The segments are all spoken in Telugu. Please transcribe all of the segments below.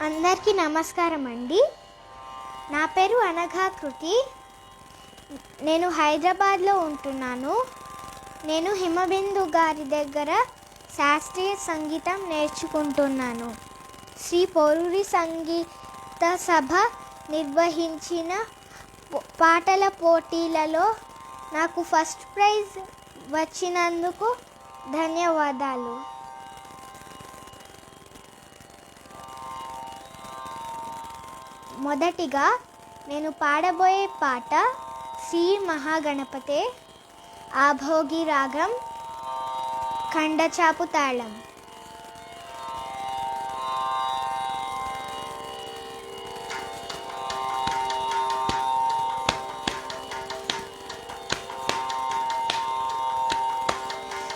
అందరికీ నమస్కారం అండి. నా పేరు అనఘాకృతి. నేను హైదరాబాద్లో ఉంటున్నాను. నేను హిమబిందు గారి దగ్గర శాస్త్రీయ సంగీతం నేర్చుకుంటున్నాను. శ్రీ పోరూరి సంగీత సభ నిర్వహించిన పాటల పోటీలలో నాకు ఫస్ట్ ప్రైజ్ వచ్చినందుకు ధన్యవాదాలు. మొదటిగా నేను పాడబోయే పాట శ్రీ మహాగణపతే ఆభోగి రాగం ఖండచాపు తాళం.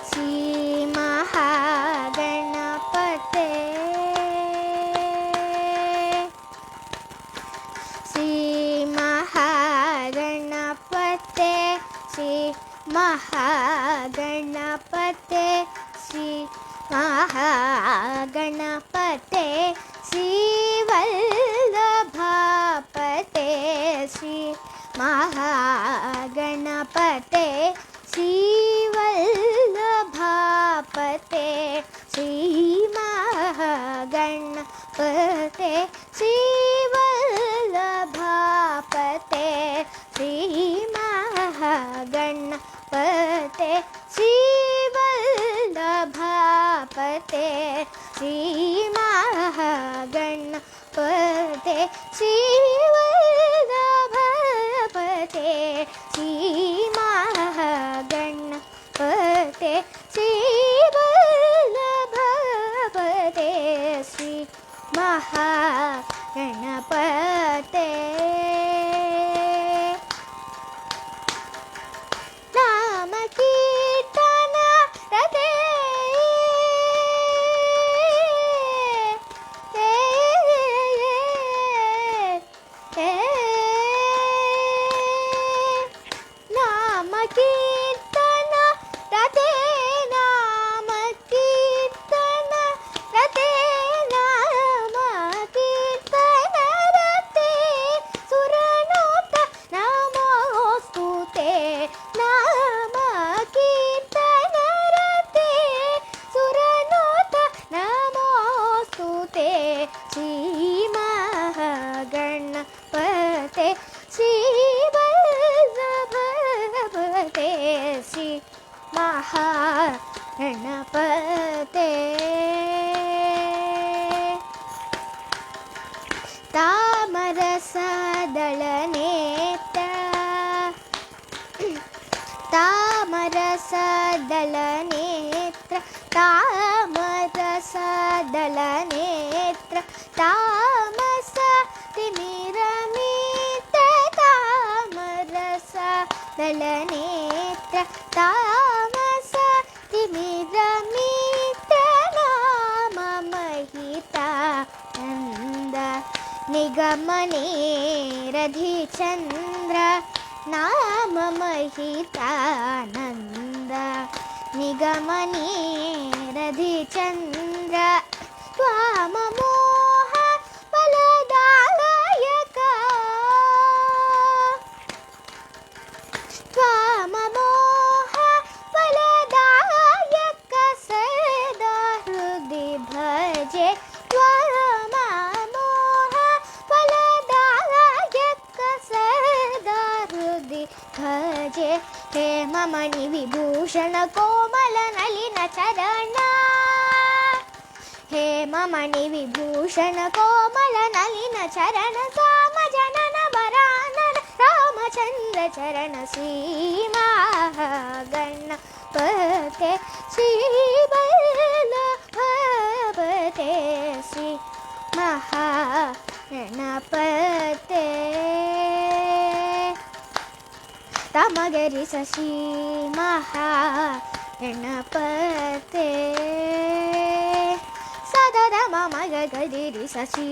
శ్రీ మహాగణపతే శ్రీ మహాగణపతే శ్రీ మహాగణపతే శ్రీ మహాగణపతే శ్రీ వల్లభాపతే శ్రీ మహాగణపతే శ్రీ వల్లభాపతే శ్రీ మహాగణపతే శ్రీ వల్లభాపతే శ్రీ మహాగణపతే శ్రీ వల్లభాపతే శ్రీ మహాగణపతే శ్రీ వల్లభాపతే శ్రీ మహాగణపతే శ్రీ వల్లభాపతే శ్రీ మహాగణపతే. నామ కీర్తన రతే నామ కీర్తన రతే నామ కీర్తన రతే నామ కీర్తన రతే సురనూత నమోస్తుతే నామ కీర్తన రతే సురనూత నమోస్తుతే శ్రీ మహాగణపతే శ్రీ వల్లభాపతే శ్రీ మహాగణపతే. తామరసదళనేత్ర తామరసదళనేత్ర తామరసదళనేత్ర తామస తిమిరమిత్ర తామరసదళనేత్ర తామస తిమిరమిత్ర నామ మహితానంద నిగమనే రధిచంద్ర నామ మహితానంద నిగమనే రధిచంద్ర త్వామమోహ ఫలదాయక త్వామమోహ ఫలదాయక సదా హృది భజే త్వామమోహ ఫలదాయక సదా హృది భజే హేమమణి విభూషణ కోమల నలిన చరణ హేమమణి విభూషణ కోమల నలిన చరణ సామ జనన వరానన రామచంద్ర చరణ శ్రీ మహాగణపతే శ్రీ వల్లభాపతే శ్రీ మహాగణపతే. తమగరి శ్రీ మహాగణపతే సదద మమ గదిరి శ్రీ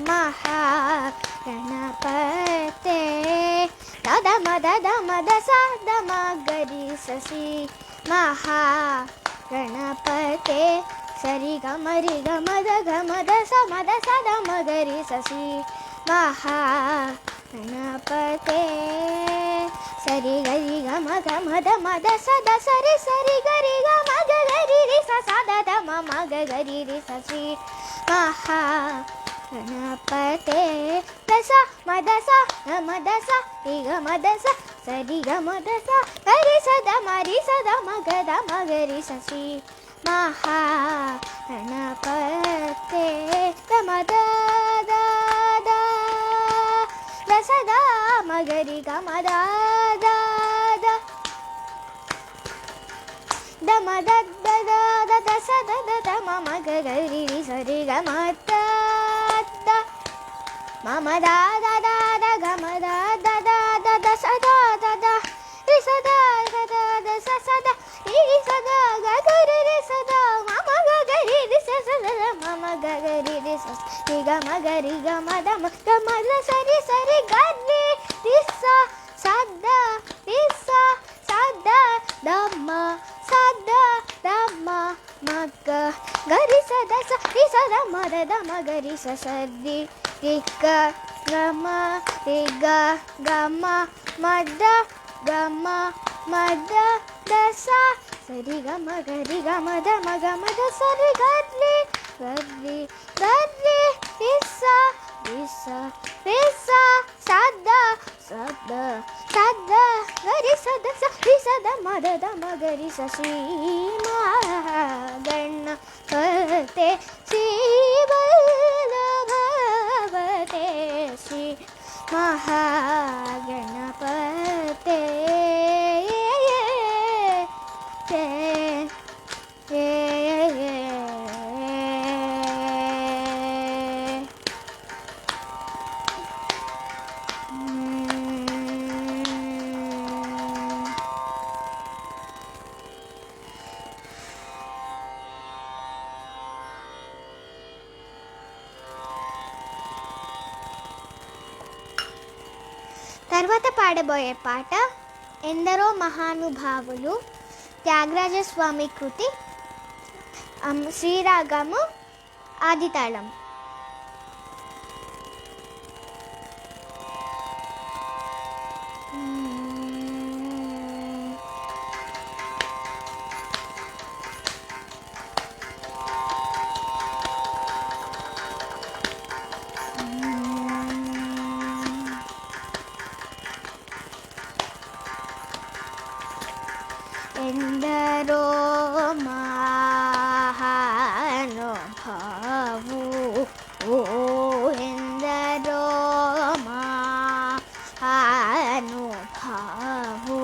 మహాగణపతే దద మద మద సద మగరి శ్రీ మహాగణపతే సరి గమరి గమద గమద సమద సద మగరి ససి మహా గణపతే సరి గరి గమ గమద మద సద సరి సరి గరి గమ గరి రి స సద ద మ గ గరి రి ససి మహా గణపతే దశ మదస గమదస రి గమదస సరి గమదస గరి సద మరి సద మగద మగరి ససి మహా గణపతే గమద ద ద దసద మగరి గమద ద ద దమద ద ద ద దసద ద ద మమ గరి రి సరి గమద మమ దా దా దా ద గమ దా దా దా ద ద స దా ద ద రి స దా ద ద ద స స ద రి స ద గ గ రి రి స ద మమ గ గ రి రి స స ద మమ గ గ రి రి స రి గ మ గ రి గ మ ద మ గ మ ద స రి స రి గ రి రి స స ద రి స స ద ద మ స ద ద మ మ గ గ రి స ద స రి స ద మ ద ద మ గ రి స స రి రి గ గ మ రి గ గ మ మ ద గ మ మ ద ద స స రి గ మ గ రి గ మ ద మ గ మ ద స రి గ రి గ రి గ రి రి స రి స రి స స ద స ద స ద గ రి స ద స రి స ద మ ద ద మ గ రి స శ్రీ మహా గణపతే శ్రీ వల్లభవతే శ్రీ మహా గణపతే తర్వాత పాడబోయే పాట ఎందరో మహానుభావులు త్యాగరాజస్వామి కృతి శ్రీరాగము ఆదితాళం. ఎందరో మహానుభావు ఎందరో మహానుభావు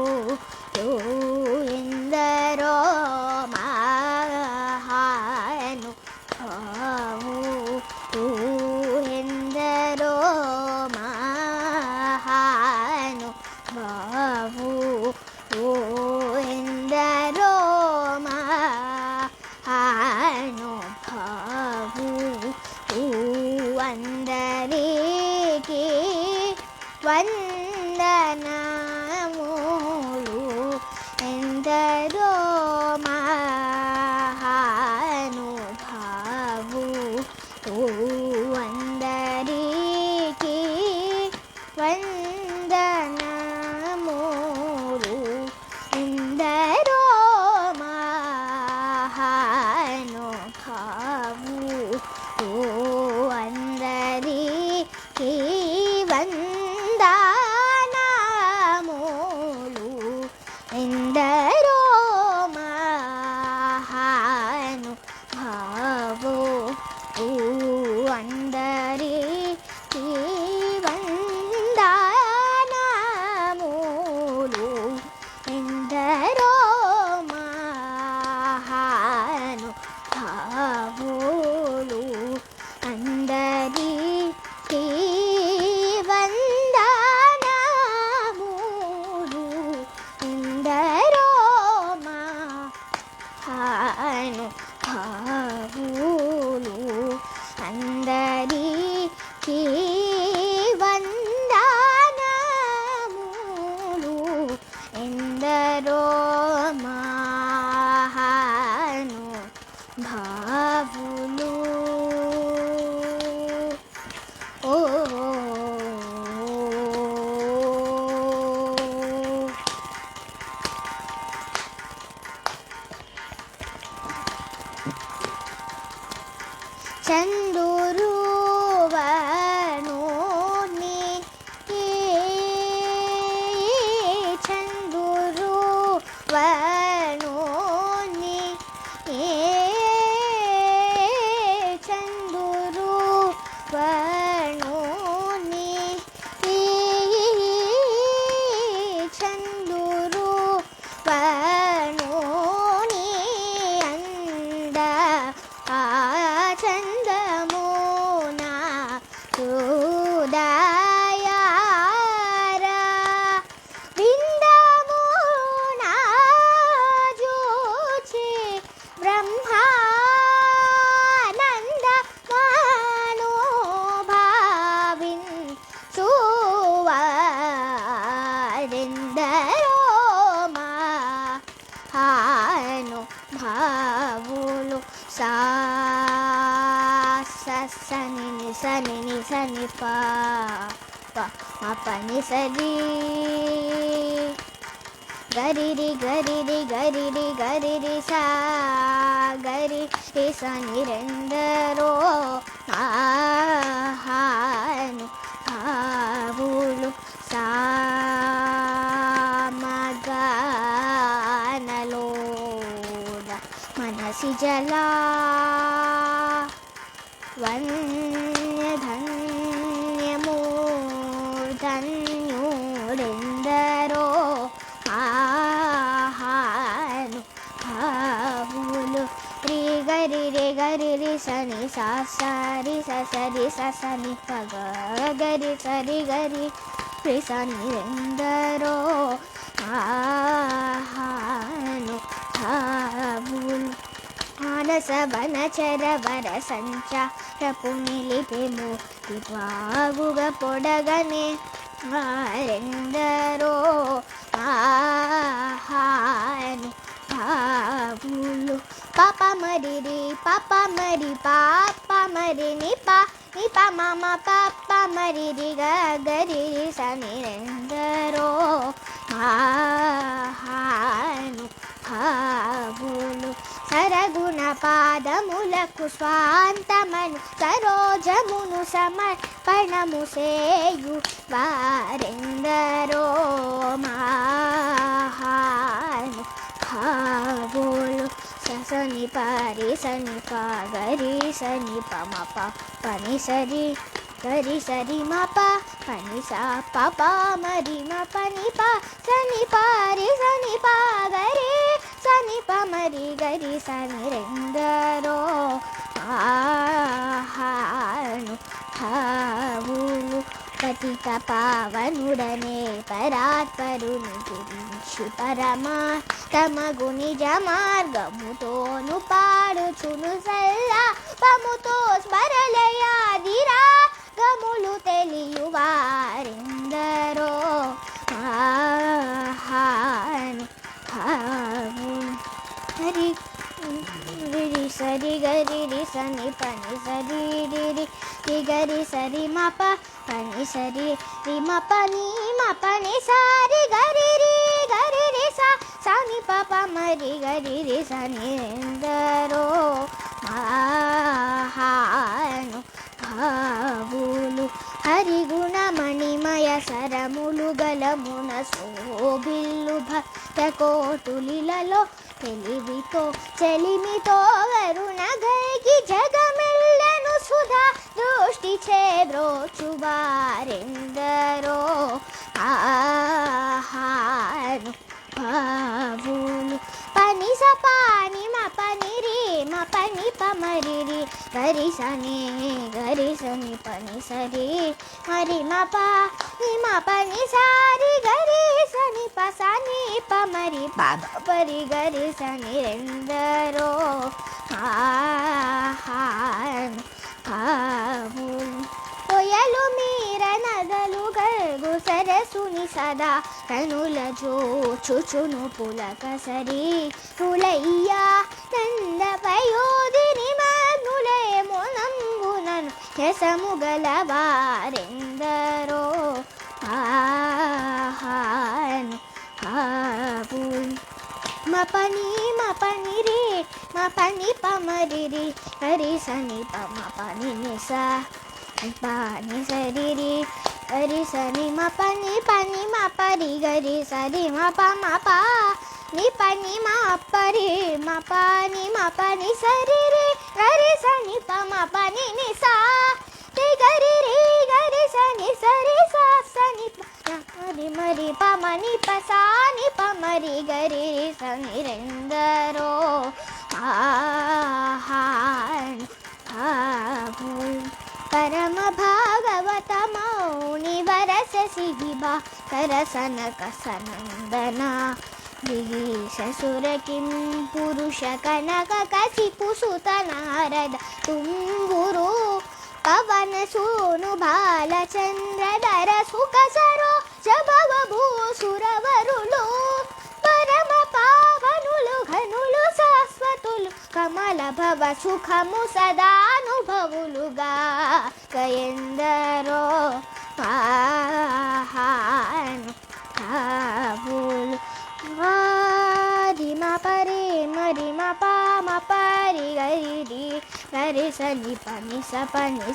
ఎందరో మహానుభావు ఎందరో మహానుభావు ఎందరో మహానుభావు అందరికీ వందనములు ఎందరో మహానుభావు అందరికీ వందనములు ఎందరో మహానుభావు అందరికీ వందనములు ఎందరో మహానుభావు అందరికీ వందనములు ఎందరో మహానుభావులు అందరికీ వందనములు ఎందరో మహానుభావులు అందరికీ వందనములు ఎందరో మహానుభావులు చందురువను చందురువను చందురువను చందురువను అంద ఆ చందమున హృదయారా విందమున జూచి బ్రహ్మానంద మనోభావిన్ సువారెందరో మహాను భావులు సా సని సని సని పా మా పని సరి గరిరి గరిరి గరిరి గరిరి సా గరి సని రెందరో ఆహాను భావులు సామగానలోన మనసి జలా వన్యధన్యమూర్ధన్యుడెందరో ఆహాను భావులు రి గరి రే గరి రి సని సా సరి సరి సని పగ గరి సరి గరి రి సని ఎందరో ఆహాను భావులు మానస వనచర వర సంచారపు నిలిపెము వివాగుగ పొడగనే వారెందరో ఆహాను భావులు పాప మరి నిప నిప మమ పాప మరి గరి సని ఎందరో ఆహాను భావులు సరగుణ పాదములకు స్వాంతమను సరోజమును సమర్పణము సేయు వారెందరో మహాను భావులు సని పారి సని పా గరి సని పమ పని సరి గరి సరి మ పని సా ప మరి మ పని పా సని పారి సని పా గరి సని ప మరి గరి సని రెందరో ఆహాను భావులు పతిత పావనుడనే పరాత్పరుని గురించి పరమాత్మగు నిజ మార్గముతోను పాడుచును సల్లాపముతో స్మరలయాదిరా గములు తెలియువారెందరో ఆహాను భావులు హరి రి సరి గరి రి సని పని సరి రి గరి సరి మ పని సరి రి మ పని సారి గరి రి సా సని ప మరి గరి రి సని ఎందరో ఆహాను భావులు హరిగుణమణిమయ సరములు గలమున శోభిల్లు భక్త కోటులిలలో తెలివితో చెలిమితో వరుణ గైకి జగమెల్లను సుధా దృష్టి చేబ్రోచువారెందరో ఆహాను భావులు పని సపాని మ పని రే మ పని పమరి రి గరి సని పని సరి మరి మ పని సారి గరి సని ప సని పమరి పరి గరి సని రెందరో ఆహాను భావులు కొయలు మీర నగలు గల్గు సరసుని సదా కనుల జోచుచును పులక సరి రులయ్యా నంద పయోధిని మగ్నులయమునంబునను యసము గలవారెందరో ఆహాను భావులు మపని మపని రే మపని పమరి రి హరి సని పమ పని నిసా పాని సరి రి హరి సని మపని పని మపరి గరి సరి మప మప ని పని మపరి మపని మపని సరి రి హరి సని పమ పని నిసా రి గరి సని సరి సా సని మరి మరి పమని పసాని పమరి గరి సని రెందరో పరమ భాగవత మౌని వరస సిగిబా కరసన కసనందన దిగీష సురకిం పురుష కనక కసిపు సుత నారద తుంగురు పవన సూను బాలచంద్రధర సుఖ సరో జభవ భూసురవరులు పరమ పావనులు ఘనులు శాశ్వతులు కమల భవ సుఖము సదానుభవులుగా కయందరో పాహానుభావులు రిమ పరి మరిమ పామ పరి గరి గరి సని పని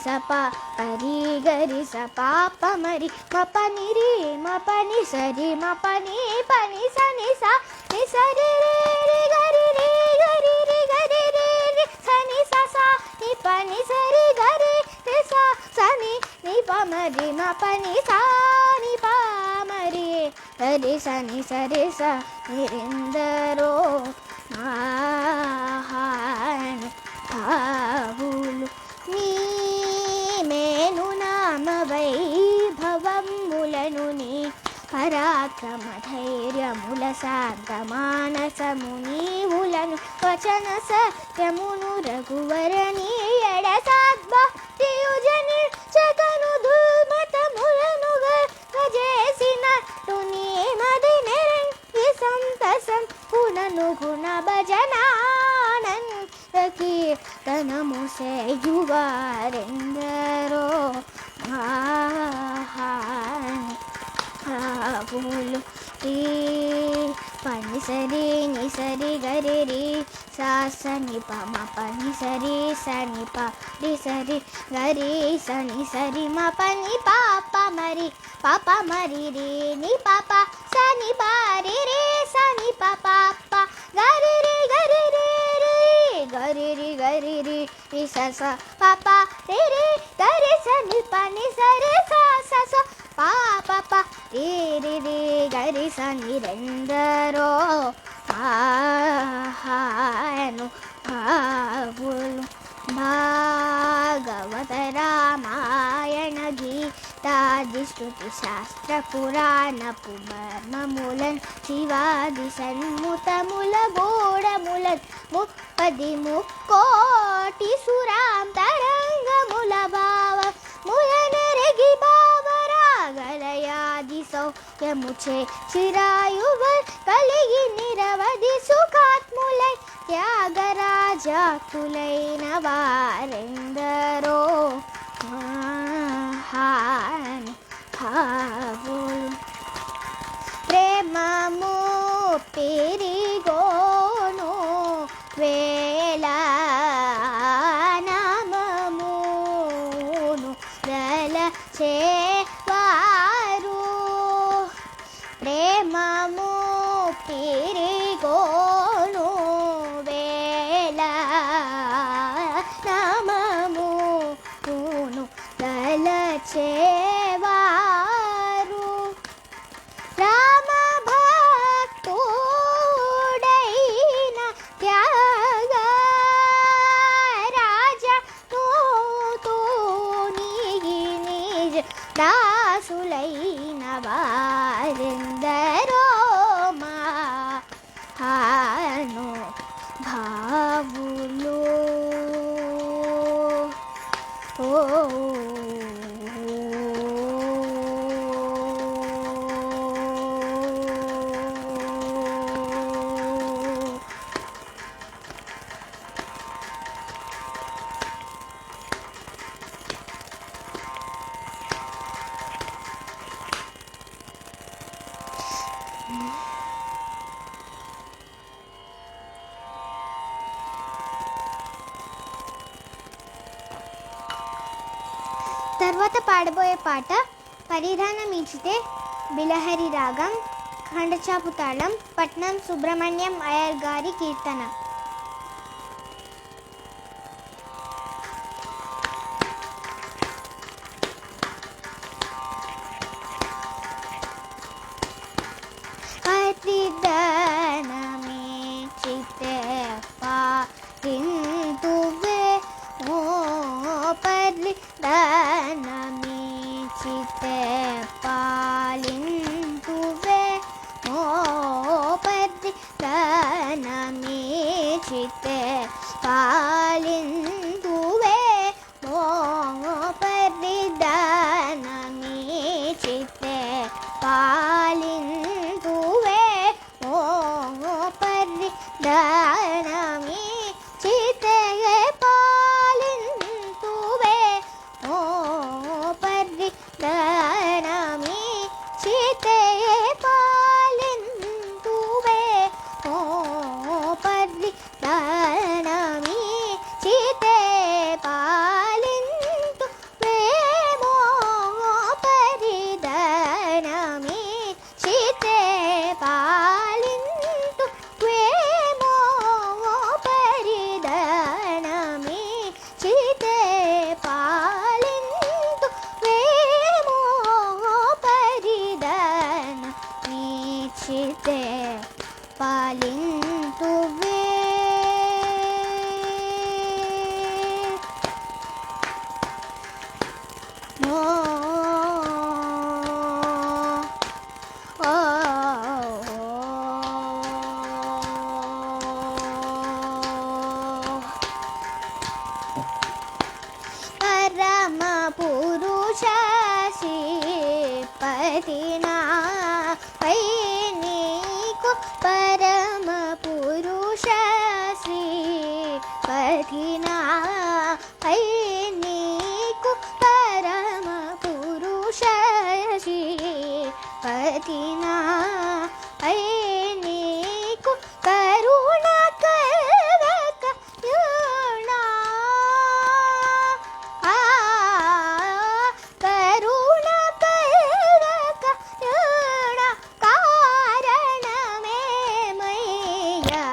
సప పరి గరి స పాప మరి మపని రి మపని సరి మపని పని సని సా ని సరి రి గరి రి గరి రి గరి రి సని సా సా ని పని సరి గరి రి సా సని ని పమరి మపని సా ని పమరి హరి సని సరి స నిరందరో భావులు నీ మేను నామ వైభవములను నీ పరాక్రమ ధైర్యముల శాంత మానసమునీవులను వచన సత్యమును రఘువరణి ఎడ సాద్భక్తియుజని జగను దుర్మతములను గజేసిన తుని మది నెరంగి సంతసం పునను గుణ భజనానంద కీర్తనము సేయువారెందరో భావులు రీ పని సరి ని సరి గరి రి సా సని పమ పని సరి సని ప రి సరి గరి సని సరి మ పని పాప మరి రి ని పాప సని పారి రి సని పాప గరి రి గరి రి గరి రి రి స స పాప రి గరి సని పని సరి సా స స పాప రి రి గరి సని రెందరో పాహాను భావులు భాగవత రామాయణ గీతాది శృతి శాస్త్ర పురాణపు మర్మములన్ శివాది సన్ముతముల గోడములన్ ముప్పది ముక్కోటి సురాం తరంగముల భావ ములనెరగి భావరాగలయాది సౌఖ్యముచే చిరాయువ కలిగి నిరవధి సుఖాత్ములై త్యాగరాజాకులైన వారెందరో భావులు ప్రేమము పెరిగోను వేళ నామమును దలచేవారు ప్రేమము పెరిగోను వేళ నామమును దలచేవారు రామ భక్తుడైన త్యాగ రాజ నిజ దాసులైన వారెందరో మాను భావులు తర్వాత పాడబోయే పాట పరిధానం ఇచ్చితే బిలహరి రాగం ఖండచాపు తాళం పట్నం సుబ్రహ్మణ్యం అయ్యర్ గారి కీర్తన. పరిధానమే చితే పాలింతువే ఓ పరిధానమే చితే పాలింతువే ఓ పరిధానమే చితే పాలింతువే ఓ పరిధానమే చితే పాలింతువే ఓ పరిధానమే చితే పాలింతువే ఓ పరిధానమే చితే పాలింతువే ఓ పరిధానమే చితే పాలింతువే మో పరిధానమే చితే పాలింతువే మో పరిధానమే చితే పాలింతువే మో పరిధానమే చితే పాలింతువే. మో పరమ పురుష శ్రీపతినా పై నీకు పరమ పురుష శ్రీపతినా పై నీకు పరమ పురుష శ్రీపతినా పై నీకు కరుణ కరక యుణా కరుణ కరక యుణ కారణమేమయ్యా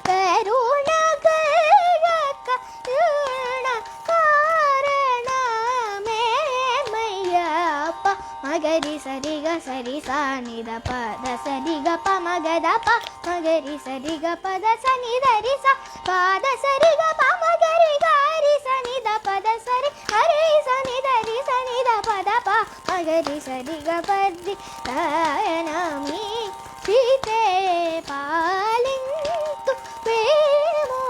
కరుణ కరక యుణ కారణమేమయ్యా మగరి సరిగ సరి సానిద పద సరిగ ప మగద ప మగరి సరిగ పద సనిదరి స పాద సరిగ ప మగరి గారి సనిద పద సరి హరి సనిదరి సనిద పద ప మగరి సరిగ పది నమి సీతే పాలింతు ప్రేమో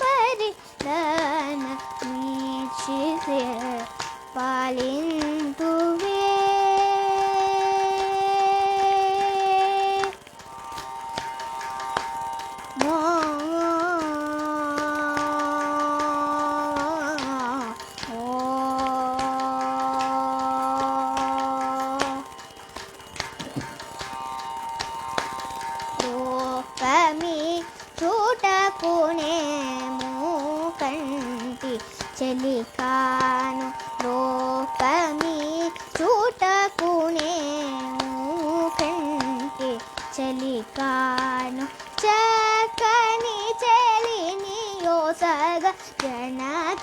పరిధాన మీచితే పాలింతువే. మో రూపమి చూటకునే మూకంటి చెలికాను రూపమి చూటకునే మూకంటి చెలికాను చక్కని చెలిని యోసగ జనకరాచునుగాను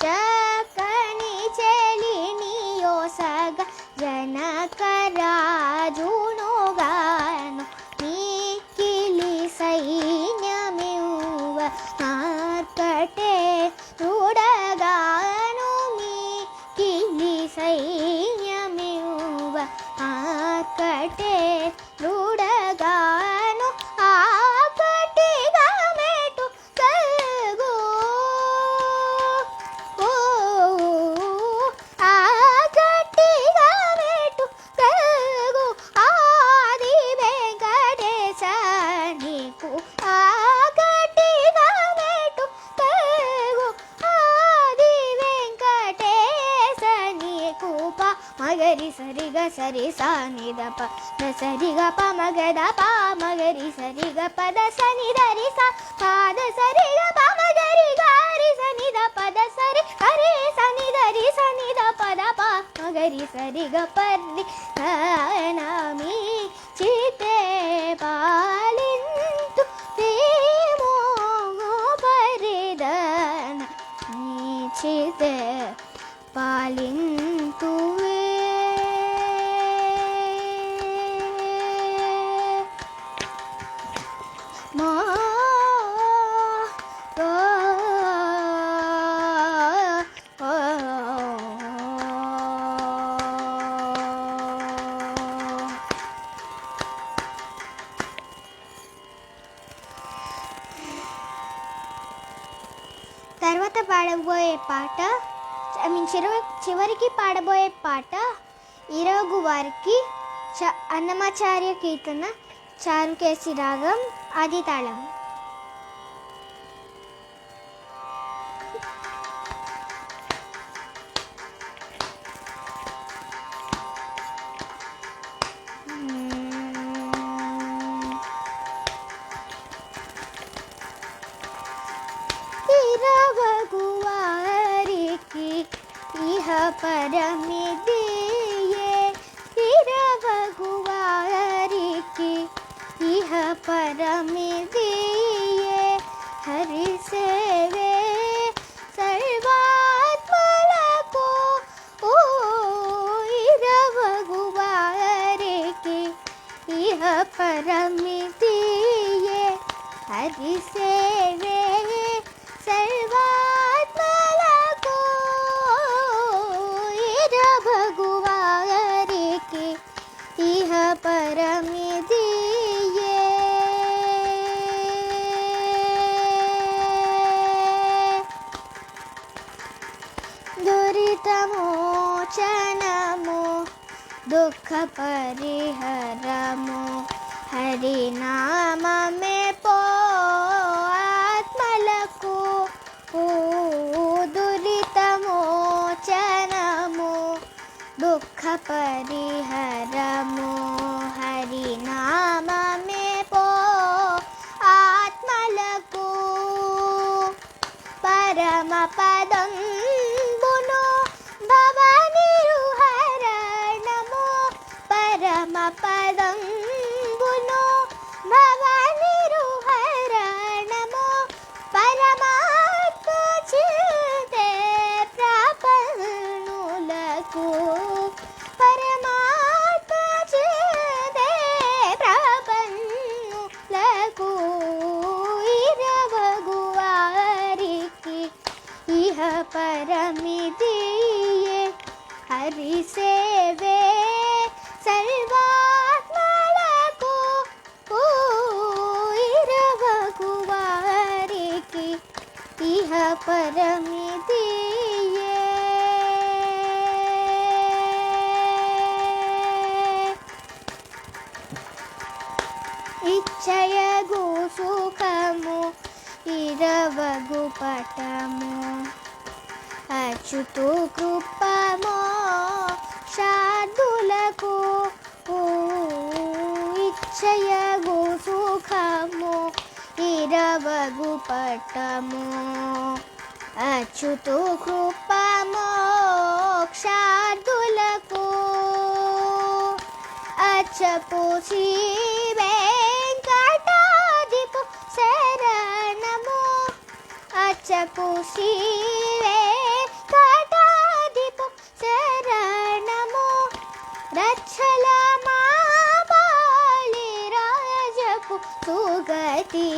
చక్కని చెలిని యోసగ జనకరాజునుగాను నీకిలి సైన్యమివ్వ మార్కటే రుడగాను మీకిలి సైన్యమివ్వ మార్కటే రుడగాను ఆకటిగా మెటు కలుగు ఆకటిగా మెటు కలుగు ఆది వెంకటేశ నీకు ఆకటిగా మెటు కలుగు ఆది వెంకటేశ నీకు ప మగరి సరిగ సరి సానిద ప సరిగ ప మగద ప మగరి సరిగ పద సనిదరి స పాద సరిగ ప మగరి గారి సనిద పద ద సరి హరి సని దరి సని ద పద ప మగరి సరి గ పర్రి నామి చితే పాలింతు ప్రేమో పరిదన నీ చితే పాలింతువే మా తర్వాత పాడబోయే పాట చివరికి పాడబోయే పాట ఈరోగు వారికి అన్నమాచార్య కీర్తన చారుకేసి రాగం ఆది తాళం. ఇరవగువారికి ఇహ పరమిదియే ఇరవగువారికి ఇహ పరమిదియే హరి సేవే సర్వాత్మలకు ఓ ఇరవగువారికి ఇహ పరమిదియే హరి సేవే సర్వాత్మలకు ఇరవగువారికి ఇహ పరమిదియే దురితమోచనము దుఃఖ పరిహరము హరినామమే పో ఆత్మలకు దురితమోచనము దుఃఖ పరిహరము హరినామమే పో ఆత్మలకు పరమ పదంబును భవనిరుహరణము పరమ పదంబును భవనిరుహరణము పరమాత్మ చితే ప్రపన్నులకు పరమాత్మ చితే ప్రపన్నులకు ఇరవగువారికి ఇహ పరమిదియే హరి సేవే సర్వాత్మలకు ఇరవగువారికి ఇహ పరమిదియే ఇచ్చయగు సుఖము ఇరవగు పటము అచ్యుతు కృపమో శార్దులకు ఇచ్చయగు సుఖము ఇరవగు పటము అచ్యుతు కృపమో శార్దులకు అచ్చపు శ్రీ వెంకటాదిపు శరణము అచ్చపు శ్రీ వెంకటాదిపు శరణము రక్షల మా బాలి రాజపు సుగతి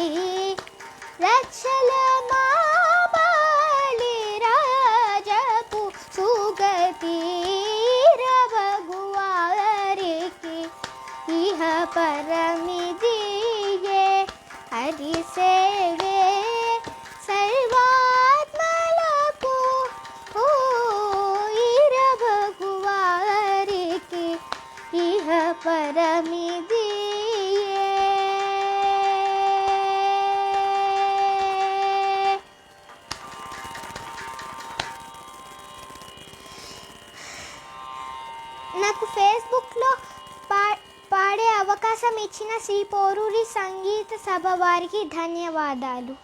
రక్షల మా బాలి రాజపు సుగతి రవగువారికి ఇహ పరమిదియే హరి సేవే సర్వాత్మలకు ఇరవగువారికి ఇహ పరమిదియే నాకు ఫేస్బుక్లో పాడే అవకాశం ఇచ్చిన శ్రీ పోరూరి సంగీత సభ వారికి ధన్యవాదాలు.